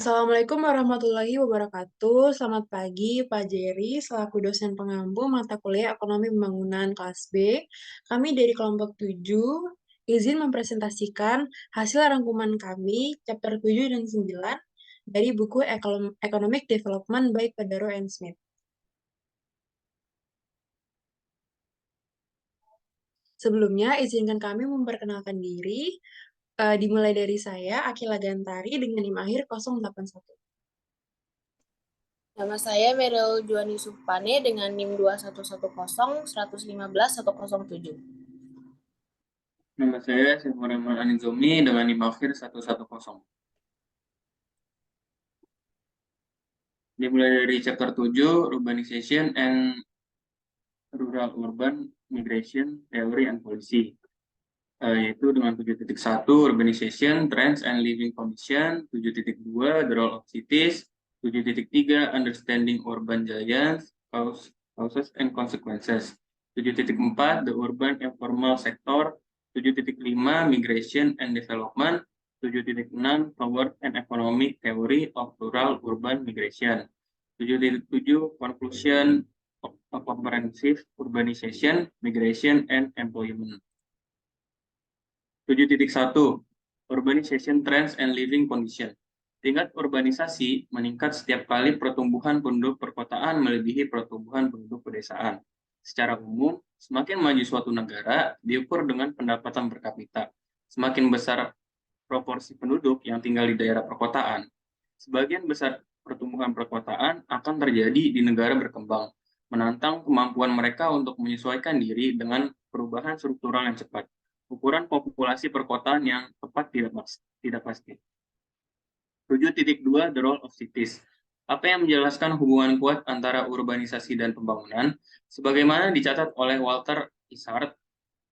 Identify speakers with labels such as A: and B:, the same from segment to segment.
A: Assalamualaikum warahmatullahi wabarakatuh. Selamat pagi, Pak Jerry, selaku dosen pengampu mata kuliah Ekonomi Pembangunan kelas B. Kami dari kelompok 7 izin mempresentasikan hasil rangkuman kami chapter 7 dan 9 dari buku Economic Development by Padaro and Smith. Sebelumnya, izinkan kami memperkenalkan diri. Dimulai dari saya, Akila Gantari dengan NIM akhir 081.
B: Nama saya Meryl Juani Supane dengan NIM 2110-115-107.
C: Nama saya Syahmur Rahman Anizomi dengan NIM akhir 110. Dimulai dari chapter 7, Urbanization and Rural Urban Migration Theory and Policy. Yaitu dengan 7.1 Urbanization, Trends and Living Condition, 7.2 The Role of Cities, 7.3 Understanding Urban Giants, Causes and Consequences, 7.4 The Urban Informal Sector, 7.5 Migration and Development, 7.6 Power and Economic Theory of Rural Urban Migration, 7.7 Conclusion of Comprehensive Urbanization, Migration and Employment. 7.1 Urbanization Trends and Living Condition. Tingkat urbanisasi meningkat setiap kali pertumbuhan penduduk perkotaan melebihi pertumbuhan penduduk pedesaan. Secara umum, semakin maju suatu negara diukur dengan pendapatan per kapita. Semakin besar proporsi penduduk yang tinggal di daerah perkotaan, sebagian besar pertumbuhan perkotaan akan terjadi di negara berkembang, menantang kemampuan mereka untuk menyesuaikan diri dengan perubahan struktural yang cepat. Ukuran populasi perkotaan yang tepat tidak pasti. 7.2 The Role of Cities. Apa yang menjelaskan hubungan kuat antara urbanisasi dan pembangunan? Sebagaimana dicatat oleh Walter Isard,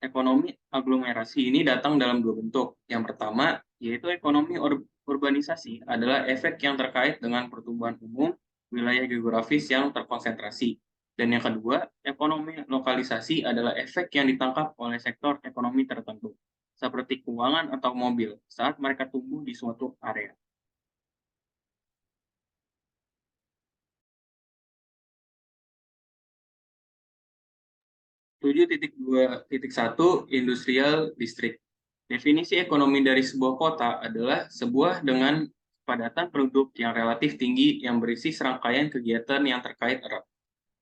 C: ekonomi aglomerasi ini datang dalam dua bentuk. Yang pertama, yaitu ekonomi urbanisasi adalah efek yang terkait dengan pertumbuhan umum wilayah geografis yang terkonsentrasi. Dan yang kedua, ekonomi lokalisasi adalah efek yang ditangkap oleh sektor ekonomi tertentu, seperti keuangan atau mobil, saat mereka tumbuh di suatu area. Tujuh titik 2.1 Industrial District. Definisi ekonomi dari sebuah kota adalah sebuah dengan kepadatan penduduk yang relatif tinggi yang berisi serangkaian kegiatan yang terkait erat.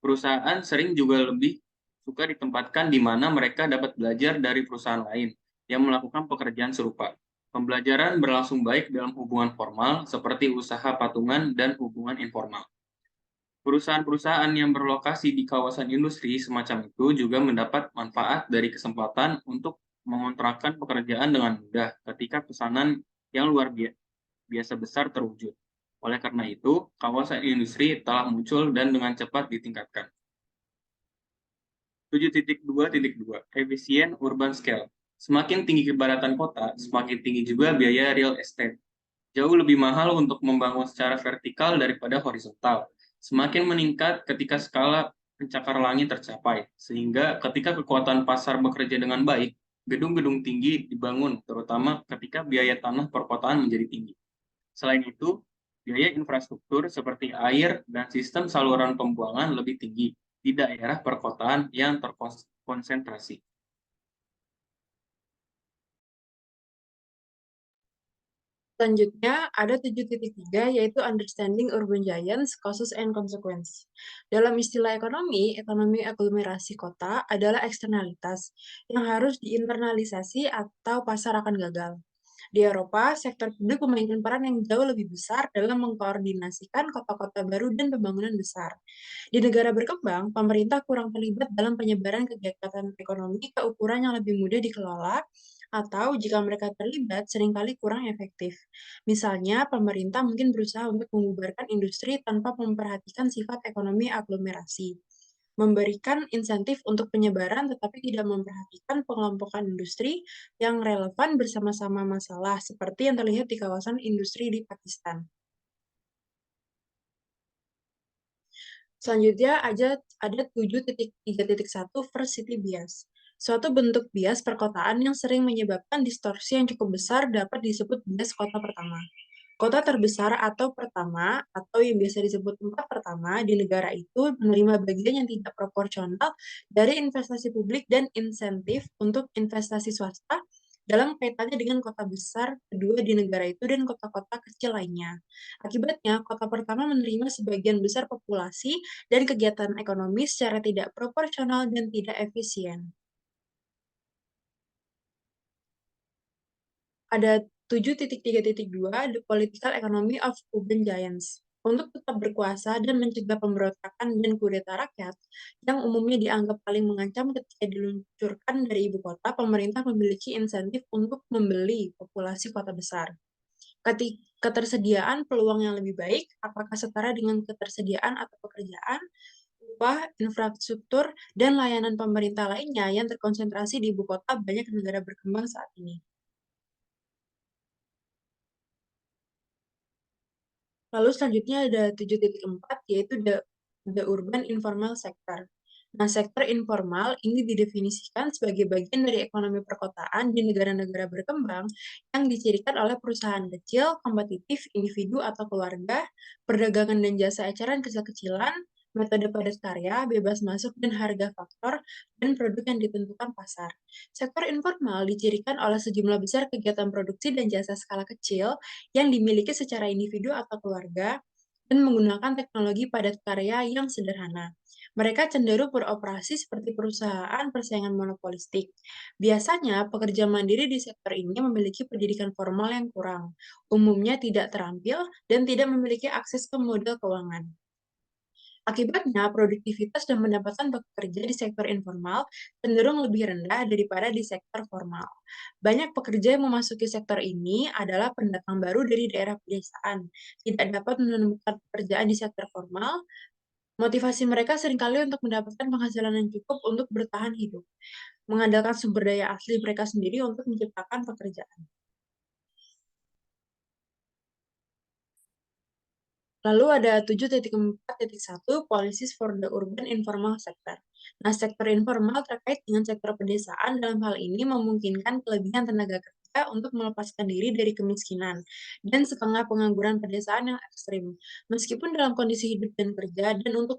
C: Perusahaan sering juga lebih suka ditempatkan di mana mereka dapat belajar dari perusahaan lain yang melakukan pekerjaan serupa. Pembelajaran berlangsung baik dalam hubungan formal seperti usaha patungan dan hubungan informal. Perusahaan-perusahaan yang berlokasi di kawasan industri semacam itu juga mendapat manfaat dari kesempatan untuk mengontrakkan pekerjaan dengan mudah ketika pesanan yang luar biasa besar terwujud. Oleh karena itu, kawasan industri telah muncul dan dengan cepat ditingkatkan. 7.2.2 Efisien Urban Scale. Semakin tinggi kepadatan kota, semakin tinggi juga biaya real estate. Jauh lebih mahal untuk membangun secara vertikal daripada horizontal. Semakin meningkat ketika skala pencakar langit tercapai, sehingga ketika kekuatan pasar bekerja dengan baik, gedung-gedung tinggi dibangun, terutama ketika biaya tanah perkotaan menjadi tinggi. Selain itu, biaya infrastruktur seperti air dan sistem saluran pembuangan lebih tinggi di daerah perkotaan yang terkonsentrasi.
A: Selanjutnya, ada 7.3 yaitu Understanding Urban Giants, Causes and Consequences. Dalam istilah ekonomi, ekonomi aglomerasi kota adalah eksternalitas yang harus diinternalisasi atau pasar akan gagal. Di Eropa, sektor penduduk memainkan peran yang jauh lebih besar dalam mengkoordinasikan kota-kota baru dan pembangunan besar. Di negara berkembang, pemerintah kurang terlibat dalam penyebaran kegiatan ekonomi ke ukuran yang lebih mudah dikelola, atau jika mereka terlibat, seringkali kurang efektif. Misalnya, pemerintah mungkin berusaha untuk membubarkan industri tanpa memperhatikan sifat ekonomi aglomerasi, memberikan insentif untuk penyebaran tetapi tidak memperhatikan pengelompokan industri yang relevan bersama-sama masalah, seperti yang terlihat di kawasan industri di Pakistan. Selanjutnya ada 7.3.1 First City Bias. Suatu bentuk bias perkotaan yang sering menyebabkan distorsi yang cukup besar dapat disebut bias kota pertama. Kota terbesar atau pertama, atau yang biasa disebut tempat pertama di negara itu menerima bagian yang tidak proporsional dari investasi publik dan insentif untuk investasi swasta dalam kaitannya dengan kota besar kedua di negara itu dan kota-kota kecil lainnya. Akibatnya, kota pertama menerima sebagian besar populasi dan kegiatan ekonomi secara tidak proporsional dan tidak efisien. Ada 7.3.2 The Political Economy of Urban Giants. Untuk tetap berkuasa dan mencegah pemberontakan dan kudeta rakyat, yang umumnya dianggap paling mengancam ketika diluncurkan dari ibu kota, pemerintah memiliki insentif untuk membeli populasi kota besar. Ketersediaan peluang yang lebih baik, apakah setara dengan ketersediaan atau pekerjaan, upah, infrastruktur, dan layanan pemerintah lainnya yang terkonsentrasi di ibu kota banyak negara berkembang saat ini. Lalu selanjutnya ada 7.4, yaitu the urban informal sector. Nah, sektor informal ini didefinisikan sebagai bagian dari ekonomi perkotaan di negara-negara berkembang yang dicirikan oleh perusahaan kecil, kompetitif, individu atau keluarga, perdagangan dan jasa eceran kecil-kecilan, metode padat karya, bebas masuk dan harga faktor, dan produk yang ditentukan pasar. Sektor informal dicirikan oleh sejumlah besar kegiatan produksi dan jasa skala kecil yang dimiliki secara individu atau keluarga dan menggunakan teknologi padat karya yang sederhana. Mereka cenderung beroperasi seperti perusahaan persaingan monopolistik. Biasanya, pekerja mandiri di sektor ini memiliki pendidikan formal yang kurang, umumnya tidak terampil, dan tidak memiliki akses ke modal keuangan. Akibatnya, produktivitas dan pendapatan pekerja di sektor informal cenderung lebih rendah daripada di sektor formal. Banyak pekerja yang memasuki sektor ini adalah pendatang baru dari daerah pedesaan, tidak dapat menemukan pekerjaan di sektor formal. Motivasi mereka seringkali untuk mendapatkan penghasilan yang cukup untuk bertahan hidup, mengandalkan sumber daya asli mereka sendiri untuk menciptakan pekerjaan. Lalu ada 7.4.1 Policies for the Urban Informal Sector. Nah, sektor informal terkait dengan sektor pedesaan dalam hal ini memungkinkan kelebihan tenaga kerja untuk melepaskan diri dari kemiskinan dan setengah pengangguran pedesaan yang ekstrim, meskipun dalam kondisi hidup dan kerja dan untuk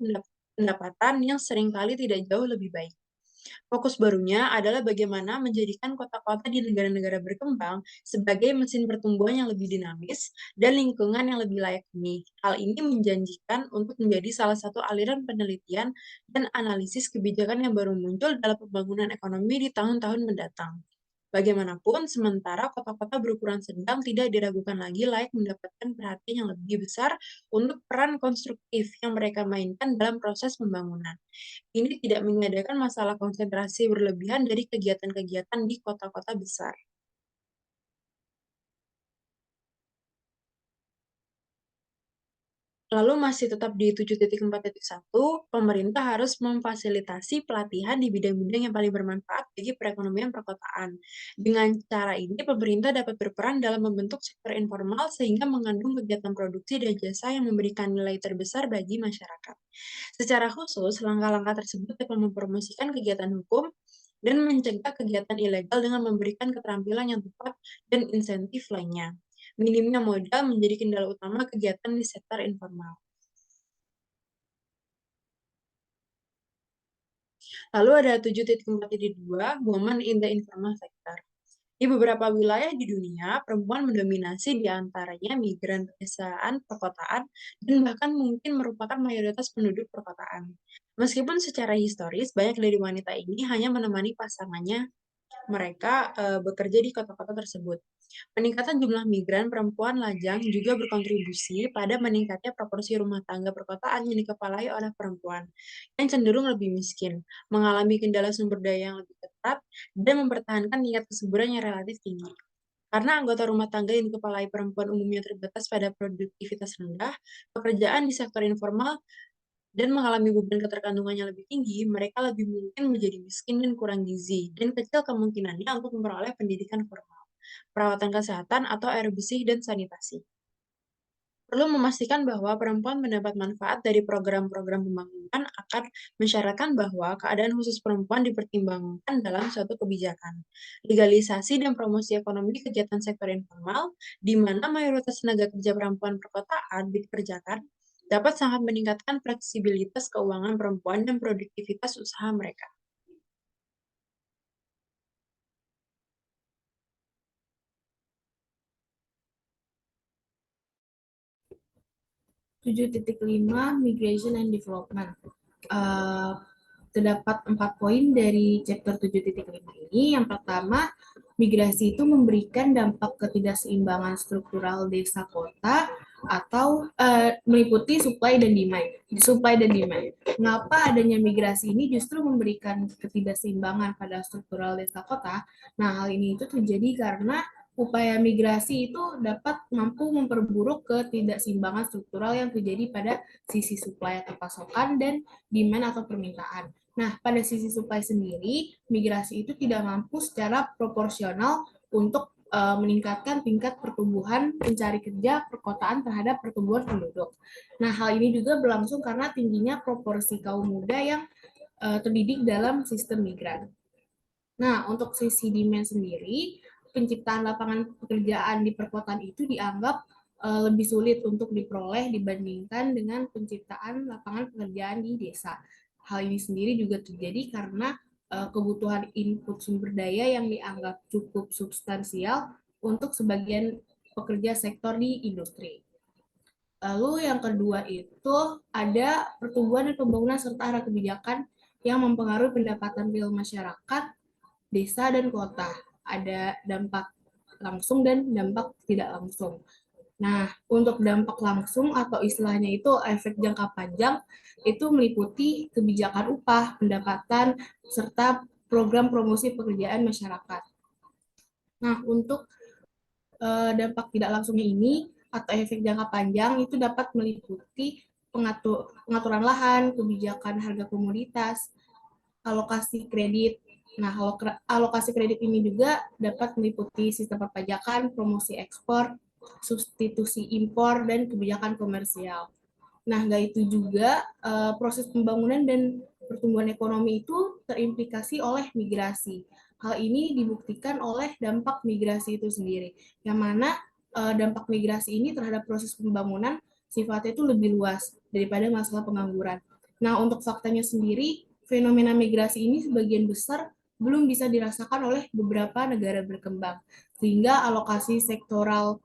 A: pendapatan yang seringkali tidak jauh lebih baik. Fokus barunya adalah bagaimana menjadikan kota-kota di negara-negara berkembang sebagai mesin pertumbuhan yang lebih dinamis dan lingkungan yang lebih layak huni. Hal ini menjanjikan untuk menjadi salah satu aliran penelitian dan analisis kebijakan yang baru muncul dalam pembangunan ekonomi di tahun-tahun mendatang. Bagaimanapun, sementara kota-kota berukuran sedang tidak diragukan lagi layak mendapatkan perhatian yang lebih besar untuk peran konstruktif yang mereka mainkan dalam proses pembangunan. Ini tidak mengadakan masalah konsentrasi berlebihan dari kegiatan-kegiatan di kota-kota besar. Lalu masih tetap di 7.4.1, pemerintah harus memfasilitasi pelatihan di bidang-bidang yang paling bermanfaat bagi perekonomian perkotaan. Dengan cara ini, pemerintah dapat berperan dalam membentuk sektor informal sehingga mengandung kegiatan produksi dan jasa yang memberikan nilai terbesar bagi masyarakat. Secara khusus, langkah-langkah tersebut dapat mempromosikan kegiatan hukum dan mencegah kegiatan ilegal dengan memberikan keterampilan yang tepat dan insentif lainnya. Minimnya modal menjadi kendala utama kegiatan di sektor informal. Lalu ada 7.4.2 Women in the Informal Sector. Di beberapa wilayah di dunia, perempuan mendominasi di antaranya migran pedesaan, perkotaan, dan bahkan mungkin merupakan mayoritas penduduk perkotaan. Meskipun secara historis, banyak dari wanita ini hanya menemani pasangannya mereka bekerja di kota-kota tersebut. Peningkatan jumlah migran perempuan lajang juga berkontribusi pada meningkatnya proporsi rumah tangga perkotaan yang dikepalai oleh perempuan, yang cenderung lebih miskin, mengalami kendala sumber daya yang lebih ketat, dan mempertahankan tingkat kesuburan yang relatif tinggi. Karena anggota rumah tangga yang dikepalai perempuan umumnya terbatas pada produktivitas rendah, pekerjaan di sektor informal dan mengalami beban ketergantungan yang lebih tinggi, mereka lebih mungkin menjadi miskin dan kurang gizi, dan kecil kemungkinannya untuk memperoleh pendidikan formal, perawatan kesehatan, atau air bersih dan sanitasi. perlu memastikan bahwa perempuan mendapat manfaat dari program-program pembangunan akan mensyaratkan bahwa keadaan khusus perempuan dipertimbangkan dalam suatu kebijakan. Legalisasi dan promosi ekonomi kegiatan sektor informal, di mana mayoritas tenaga kerja perempuan perkotaan dikerjakan, dapat sangat meningkatkan fleksibilitas keuangan perempuan dan produktivitas usaha mereka.
B: 7.5 Migration and Development. Terdapat 4 poin dari chapter 7.5 ini. Yang pertama, migrasi itu memberikan dampak ketidakseimbangan struktural desa kota atau meliputi supply dan demand. Mengapa adanya migrasi ini justru memberikan ketidakseimbangan pada struktural desa kota? Nah, hal ini itu terjadi karena upaya migrasi itu dapat mampu memperburuk ketidakseimbangan struktural yang terjadi pada sisi supply atau pasokan dan demand atau permintaan. Nah, pada sisi supply sendiri, migrasi itu tidak mampu secara proporsional untuk meningkatkan tingkat pertumbuhan pencari kerja perkotaan terhadap pertumbuhan penduduk. Nah, hal ini juga berlangsung karena tingginya proporsi kaum muda yang terdidik dalam sistem migran. Nah, untuk sisi demand sendiri, penciptaan lapangan pekerjaan di perkotaan itu dianggap lebih sulit untuk diperoleh dibandingkan dengan penciptaan lapangan pekerjaan di desa. Hal ini sendiri juga terjadi karena kebutuhan input sumber daya yang dianggap cukup substansial untuk sebagian pekerja sektor di industri. Lalu yang kedua itu ada pertumbuhan dan pembangunan serta arah kebijakan yang mempengaruhi pendapatan real masyarakat, desa, dan kota. Ada dampak langsung dan dampak tidak langsung. Nah, untuk dampak langsung atau istilahnya itu efek jangka panjang, itu meliputi kebijakan upah, pendapatan, serta program promosi pekerjaan masyarakat. Nah, untuk dampak tidak langsungnya ini atau efek jangka panjang itu dapat meliputi pengaturan lahan, kebijakan harga komoditas, alokasi kredit. Nah, alokasi kredit ini juga dapat meliputi sistem perpajakan, promosi ekspor, substitusi impor, dan kebijakan komersial. Nah, nggak itu juga proses pembangunan dan pertumbuhan ekonomi itu terimplikasi oleh migrasi. Hal ini dibuktikan oleh dampak migrasi itu sendiri, yang mana dampak migrasi ini terhadap proses pembangunan sifatnya itu lebih luas daripada masalah pengangguran. Nah, untuk faktanya sendiri, fenomena migrasi ini sebagian besar belum bisa dirasakan oleh beberapa negara berkembang, sehingga alokasi sektoral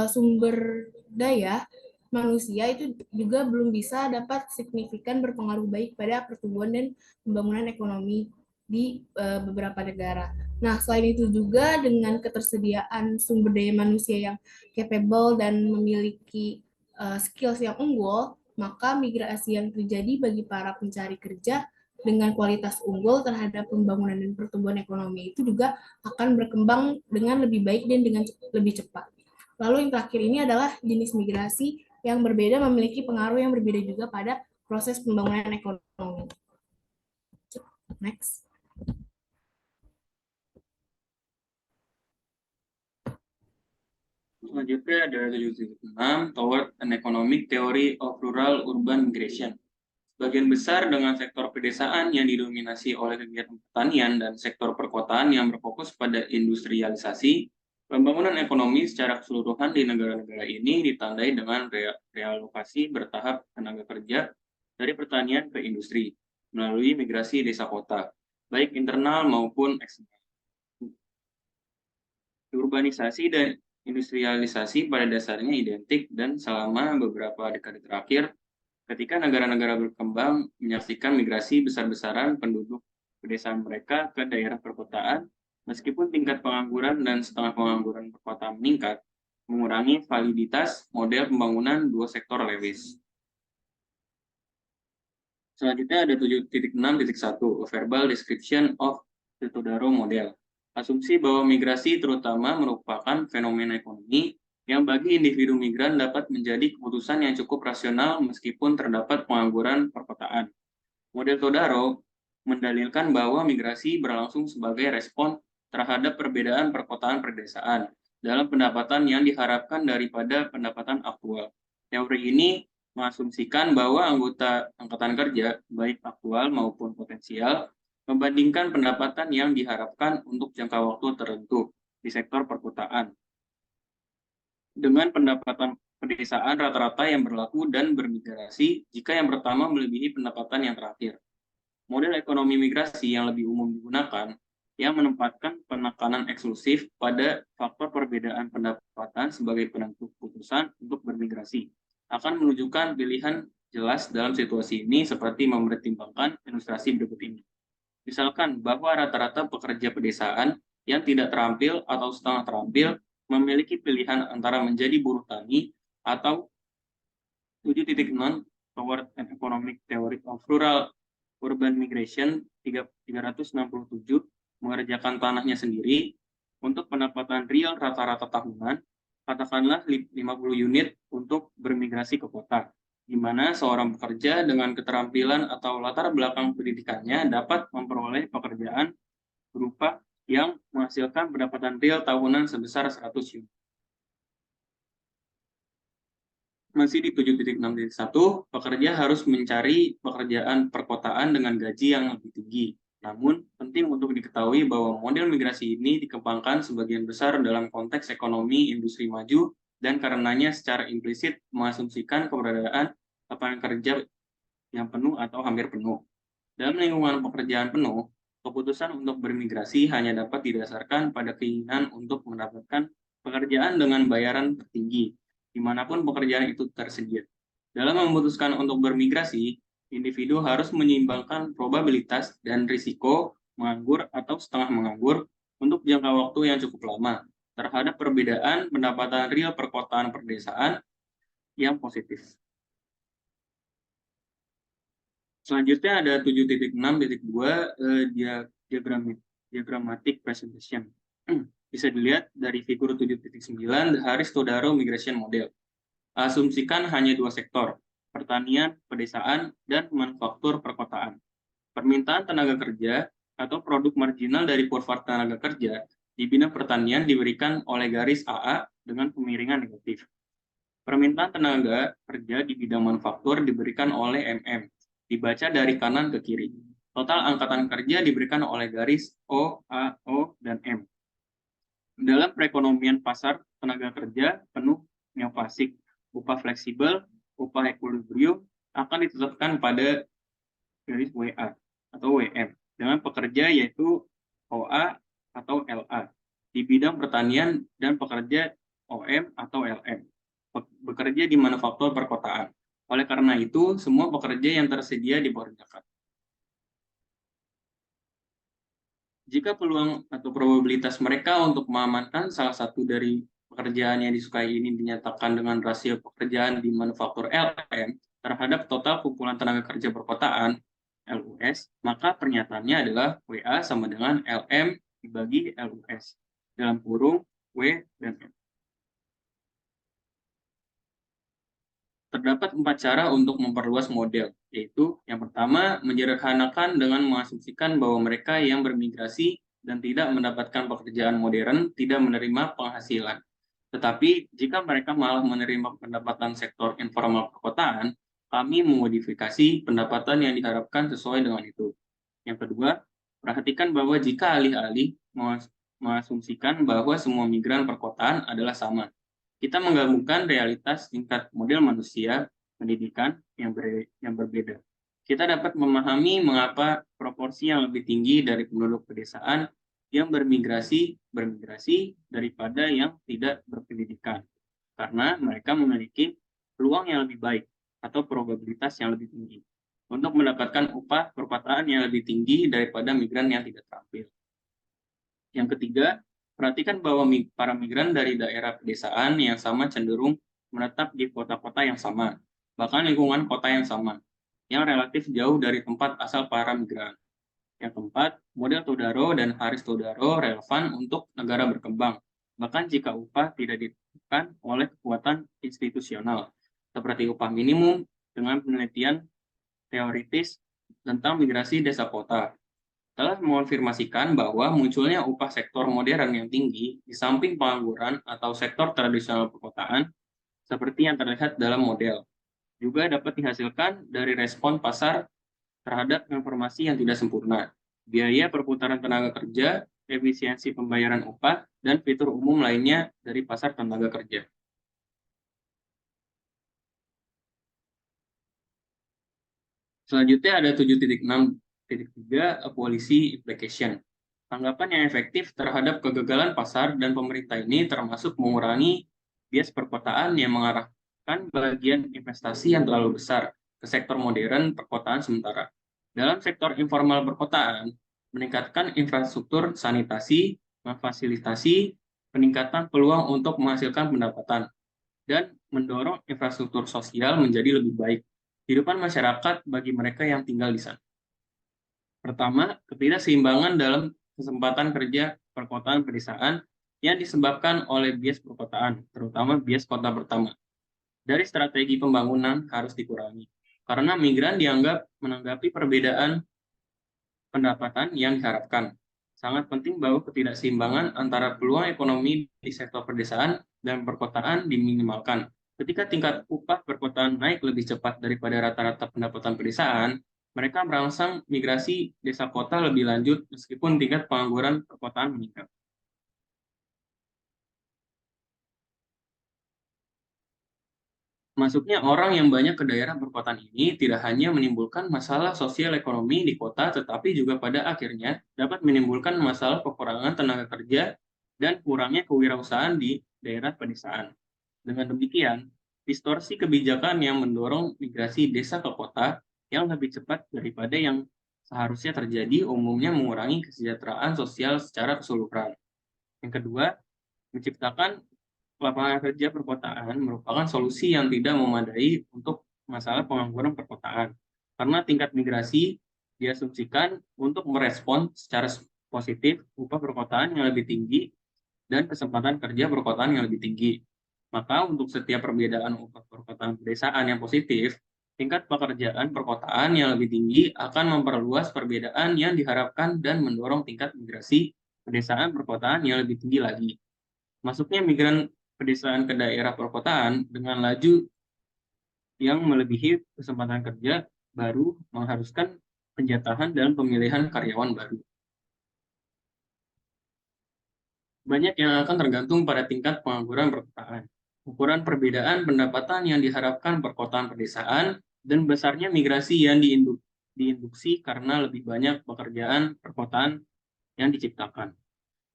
B: sumber daya manusia itu juga belum bisa dapat signifikan berpengaruh baik pada pertumbuhan dan pembangunan ekonomi di beberapa negara. Nah, selain itu juga dengan ketersediaan sumber daya manusia yang capable dan memiliki skills yang unggul, maka migrasi yang terjadi bagi para pencari kerja dengan kualitas unggul terhadap pembangunan dan pertumbuhan ekonomi itu juga akan berkembang dengan lebih baik dan dengan lebih cepat. Lalu yang terakhir ini adalah jenis migrasi yang berbeda memiliki pengaruh yang berbeda juga pada proses pembangunan ekonomi. Next.
C: Selanjutnya ada 7.6 Toward an Economic Theory of Rural Urban Migration. Sebagian besar dengan sektor pedesaan yang didominasi oleh kegiatan pertanian dan sektor perkotaan yang berfokus pada industrialisasi, pembangunan ekonomi secara keseluruhan di negara-negara ini ditandai dengan realokasi bertahap tenaga kerja dari pertanian ke industri melalui migrasi desa kota, baik internal maupun eksternal. Urbanisasi dan industrialisasi pada dasarnya identik dan selama beberapa dekade terakhir, ketika negara-negara berkembang menyaksikan migrasi besar-besaran penduduk pedesaan mereka ke daerah perkotaan, meskipun tingkat pengangguran dan setengah pengangguran perkotaan meningkat, mengurangi validitas model pembangunan dua sektor levis. Selanjutnya ada 7.6.1 Verbal Description of the Todaro Model. Asumsi bahwa migrasi terutama merupakan fenomena ekonomi yang bagi individu migran dapat menjadi keputusan yang cukup rasional meskipun terdapat pengangguran perkotaan. Model Todaro mendalilkan bahwa migrasi berlangsung sebagai respon terhadap perbedaan perkotaan perdesaan dalam pendapatan yang diharapkan daripada pendapatan aktual. Teori ini mengasumsikan bahwa anggota angkatan kerja, baik aktual maupun potensial, membandingkan pendapatan yang diharapkan untuk jangka waktu tertentu di sektor perkotaan dengan pendapatan pedesaan rata-rata yang berlaku dan bermigrasi jika yang pertama melebihi pendapatan yang terakhir. Model ekonomi migrasi yang lebih umum digunakan yang menempatkan penekanan eksklusif pada faktor perbedaan pendapatan sebagai penentu keputusan untuk bermigrasi akan menunjukkan pilihan jelas dalam situasi ini seperti mempertimbangkan ilustrasi berikut ini. Misalkan bahwa rata-rata pekerja pedesaan yang tidak terampil atau setengah terampil memiliki pilihan antara menjadi buruh tani atau 7.0 Toward an Economic Theory of Rural Urban Migration 367 mengerjakan tanahnya sendiri untuk pendapatan real rata-rata tahunan, katakanlah 50 unit untuk bermigrasi ke kota, di mana seorang pekerja dengan keterampilan atau latar belakang pendidikannya dapat memperoleh pekerjaan berupa yang menghasilkan pendapatan real tahunan sebesar 100 unit. Masih di 7.6.1, pekerja harus mencari pekerjaan perkotaan dengan gaji yang lebih tinggi. Namun, penting untuk diketahui bahwa model migrasi ini dikembangkan sebagian besar dalam konteks ekonomi industri maju dan karenanya secara implisit mengasumsikan keberadaan lapangan kerja yang penuh atau hampir penuh. Dalam lingkungan pekerjaan penuh, keputusan untuk bermigrasi hanya dapat didasarkan pada keinginan untuk mendapatkan pekerjaan dengan bayaran tertinggi, dimanapun pekerjaan itu tersedia. Dalam memutuskan untuk bermigrasi, individu harus menyeimbangkan probabilitas dan risiko menganggur atau setengah menganggur untuk jangka waktu yang cukup lama terhadap perbedaan pendapatan real perkotaan perdesaan yang positif. Selanjutnya ada 7.6.2 diagrammatic presentation. Bisa dilihat dari figur 7.9 The Harris-Todaro Migration Model. Asumsikan hanya dua sektor, pertanian, pedesaan, dan manufaktur perkotaan. Permintaan tenaga kerja atau produk marginal dari kurva tenaga kerja di bidang pertanian diberikan oleh garis AA dengan pemiringan negatif. Permintaan tenaga kerja di bidang manufaktur diberikan oleh MM, dibaca dari kanan ke kiri. Total angkatan kerja diberikan oleh garis O, A, O, dan M. Dalam perekonomian pasar tenaga kerja penuh neofasik, upah fleksibel, upah equilibrium akan ditetapkan pada garis WA atau WM dengan pekerja yaitu OA atau LA di bidang pertanian dan pekerja OM atau LM bekerja di manufaktur perkotaan. Oleh karena itu, semua pekerja yang tersedia dipekerjakan. Jika peluang atau probabilitas mereka untuk mengamankan salah satu dari pekerjaan yang disukai ini dinyatakan dengan rasio pekerjaan di manufaktur LM terhadap total kumpulan tenaga kerja perkotaan LUS, maka pernyataannya adalah WA sama dengan LM dibagi LUS dalam kurung W dan M. Terdapat 4 cara untuk memperluas model, yaitu yang pertama, menyederhanakan dengan mengasumsikan bahwa mereka yang bermigrasi dan tidak mendapatkan pekerjaan modern tidak menerima penghasilan. Tetapi, jika mereka malah menerima pendapatan sektor informal perkotaan, kami memodifikasi pendapatan yang diharapkan sesuai dengan itu. Yang kedua, perhatikan bahwa jika alih-alih mengasumsikan bahwa semua migran perkotaan adalah sama, kita menggabungkan realitas tingkat model manusia pendidikan yang berbeda. Kita dapat memahami mengapa proporsi yang lebih tinggi dari penduduk pedesaan yang bermigrasi daripada yang tidak berpendidikan, karena mereka memiliki peluang yang lebih baik atau probabilitas yang lebih tinggi untuk mendapatkan upah perkotaan yang lebih tinggi daripada migran yang tidak terampil. Yang ketiga, perhatikan bahwa para migran dari daerah pedesaan yang sama cenderung menetap di kota-kota yang sama, bahkan lingkungan kota yang sama, yang relatif jauh dari tempat asal para migran. Yang keempat, model Todaro dan Harris-Todaro relevan untuk negara berkembang, bahkan jika upah tidak ditentukan oleh kekuatan institusional, seperti upah minimum dengan penelitian teoritis tentang migrasi desa kota. Telah mengonfirmasikan bahwa munculnya upah sektor modern yang tinggi di samping pengangguran atau sektor tradisional perkotaan seperti yang terlihat dalam model. Juga dapat dihasilkan dari respon pasar terhadap informasi yang tidak sempurna, biaya perputaran tenaga kerja, efisiensi pembayaran upah, dan fitur umum lainnya dari pasar tenaga kerja. Selanjutnya ada 7.6.3 policy implication. Tanggapan yang efektif terhadap kegagalan pasar dan pemerintah ini termasuk mengurangi bias perkotaan yang mengarahkan bagian investasi yang terlalu besar ke sektor modern perkotaan sementara. Dalam sektor informal perkotaan, meningkatkan infrastruktur sanitasi, memfasilitasi peningkatan peluang untuk menghasilkan pendapatan, dan mendorong infrastruktur sosial menjadi lebih baik kehidupan masyarakat bagi mereka yang tinggal di sana. Pertama, ketidakseimbangan dalam kesempatan kerja perkotaan pedesaan yang disebabkan oleh bias perkotaan, terutama bias kota pertama. Dari strategi pembangunan harus dikurangi, karena migran dianggap menanggapi perbedaan pendapatan yang diharapkan. Sangat penting bahwa ketidakseimbangan antara peluang ekonomi di sektor pedesaan dan perkotaan diminimalkan. Ketika tingkat upah perkotaan naik lebih cepat daripada rata-rata pendapatan pedesaan, mereka merangsang migrasi desa kota lebih lanjut meskipun tingkat pengangguran perkotaan meningkat. Masuknya orang yang banyak ke daerah perkotaan ini tidak hanya menimbulkan masalah sosial ekonomi di kota, tetapi juga pada akhirnya dapat menimbulkan masalah kekurangan tenaga kerja dan kurangnya kewirausahaan di daerah pedesaan. Dengan demikian, distorsi kebijakan yang mendorong migrasi desa ke kota yang lebih cepat daripada yang seharusnya terjadi umumnya mengurangi kesejahteraan sosial secara keseluruhan. Yang kedua, menciptakan lapangan kerja perkotaan merupakan solusi yang tidak memadai untuk masalah pengangguran perkotaan, karena tingkat migrasi diasumsikan untuk merespon secara positif upah perkotaan yang lebih tinggi dan kesempatan kerja perkotaan yang lebih tinggi. Maka untuk setiap perbedaan upah perkotaan pedesaan yang positif, tingkat pekerjaan perkotaan yang lebih tinggi akan memperluas perbedaan yang diharapkan dan mendorong tingkat migrasi pedesaan perkotaan yang lebih tinggi lagi. Masuknya migran pedesaan ke daerah perkotaan dengan laju yang melebihi kesempatan kerja baru mengharuskan penjatahan dan pemilihan karyawan baru. Banyak yang akan tergantung pada tingkat pengangguran perkotaan, ukuran perbedaan pendapatan yang diharapkan perkotaan pedesaan, dan besarnya migrasi yang diinduksi karena lebih banyak pekerjaan perkotaan yang diciptakan.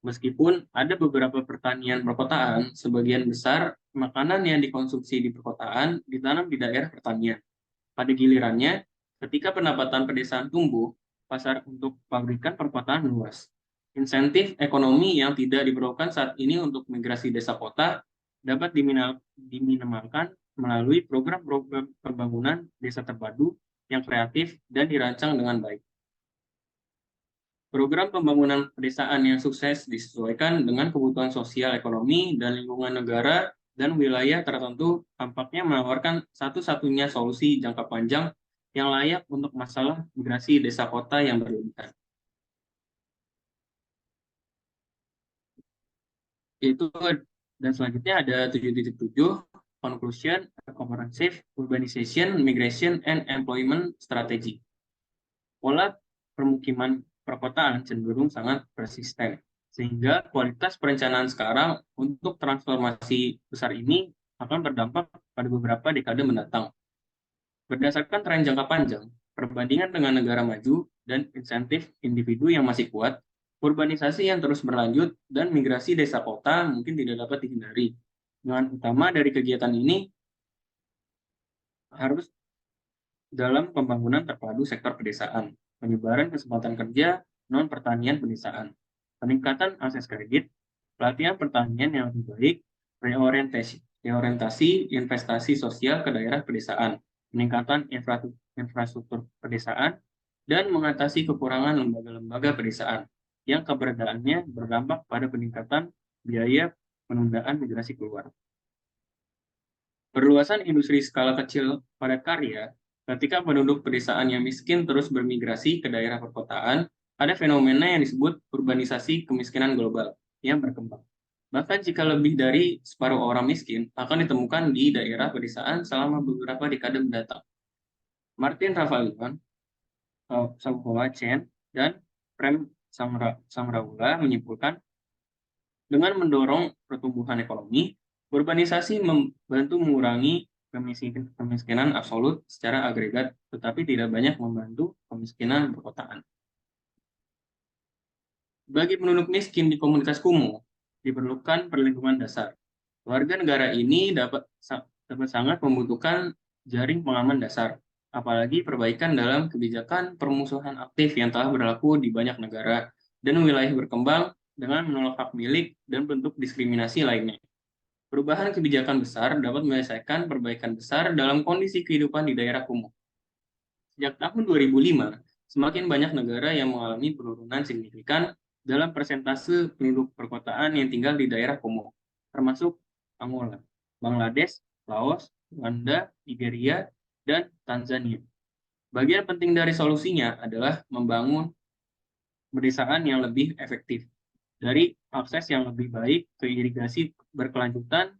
C: Meskipun ada beberapa pertanian perkotaan, sebagian besar makanan yang dikonsumsi di perkotaan ditanam di daerah pertanian. Pada gilirannya, ketika pendapatan pedesaan tumbuh, pasar untuk pabrikan perkotaan luas. Insentif ekonomi yang tidak diperlukan saat ini untuk migrasi desa kota dapat diminimalkan melalui program-program pembangunan desa terpadu yang kreatif dan dirancang dengan baik. Program pembangunan pedesaan yang sukses disesuaikan dengan kebutuhan sosial ekonomi dan lingkungan negara dan wilayah tertentu tampaknya menawarkan satu-satunya solusi jangka panjang yang layak untuk masalah migrasi desa kota yang berlebihan. Itu dan selanjutnya ada 7.7 conclusion, comprehensive urbanization, migration, and employment strategy. Pola permukiman perkotaan cenderung sangat persisten, sehingga kualitas perencanaan sekarang untuk transformasi besar ini akan berdampak pada beberapa dekade mendatang. Berdasarkan tren jangka panjang, perbandingan dengan negara maju, dan insentif individu yang masih kuat, urbanisasi yang terus berlanjut dan migrasi desa kota mungkin tidak dapat dihindari. Tujuan utama dari kegiatan ini harus dalam pembangunan terpadu sektor pedesaan, penyebaran kesempatan kerja non-pertanian pedesaan, peningkatan akses kredit, pelatihan pertanian yang lebih baik, reorientasi investasi sosial ke daerah pedesaan, peningkatan infrastruktur pedesaan, dan mengatasi kekurangan lembaga-lembaga pedesaan yang keberadaannya berdampak pada peningkatan biaya penundaan migrasi keluar. Perluasan industri skala kecil padat karya. Ketika penduduk pedesaan yang miskin terus bermigrasi ke daerah perkotaan, ada fenomena yang disebut urbanisasi kemiskinan global yang berkembang. Bahkan jika lebih dari separuh orang miskin akan ditemukan di daerah pedesaan selama beberapa dekade mendatang. Martin Ravalion, Sampoa Chen, dan Prem Samrawula menyimpulkan, dengan mendorong pertumbuhan ekonomi, urbanisasi membantu mengurangi kemiskinan absolut secara agregat, tetapi tidak banyak membantu kemiskinan perkotaan. Bagi penduduk miskin di komunitas kumuh, diperlukan perlindungan dasar. Warga negara ini dapat sangat membutuhkan jaring pengaman dasar, apalagi perbaikan dalam kebijakan permusuhan aktif yang telah berlaku di banyak negara dan wilayah berkembang dengan menolak hak milik dan bentuk diskriminasi lainnya. Perubahan kebijakan besar dapat menyelesaikan perbaikan besar dalam kondisi kehidupan di daerah kumuh. Sejak tahun 2005, semakin banyak negara yang mengalami penurunan signifikan dalam persentase penduduk perkotaan yang tinggal di daerah kumuh, termasuk Angola, Bangladesh, Laos, Rwanda, Nigeria, dan Tanzania. Bagian penting dari solusinya adalah membangun pedesaan yang lebih efektif, dari akses yang lebih baik ke irigasi berkelanjutan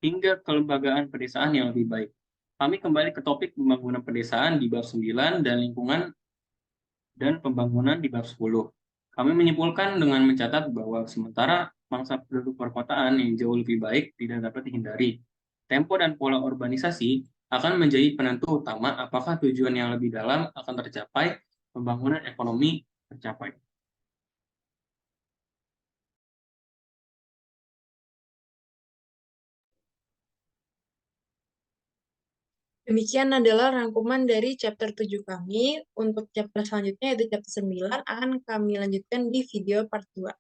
C: hingga kelembagaan pedesaan yang lebih baik. Kami kembali ke topik pembangunan pedesaan di bab 9 dan lingkungan dan pembangunan di bab 10. Kami menyimpulkan dengan mencatat bahwa sementara mangsa penduduk perkotaan yang jauh lebih baik tidak dapat dihindari, tempo dan pola urbanisasi akan menjadi penentu utama apakah tujuan yang lebih dalam akan tercapai, pembangunan ekonomi tercapai.
A: Demikian adalah rangkuman dari chapter 7 kami. Untuk chapter selanjutnya, yaitu chapter 9, akan kami lanjutkan di video part 2.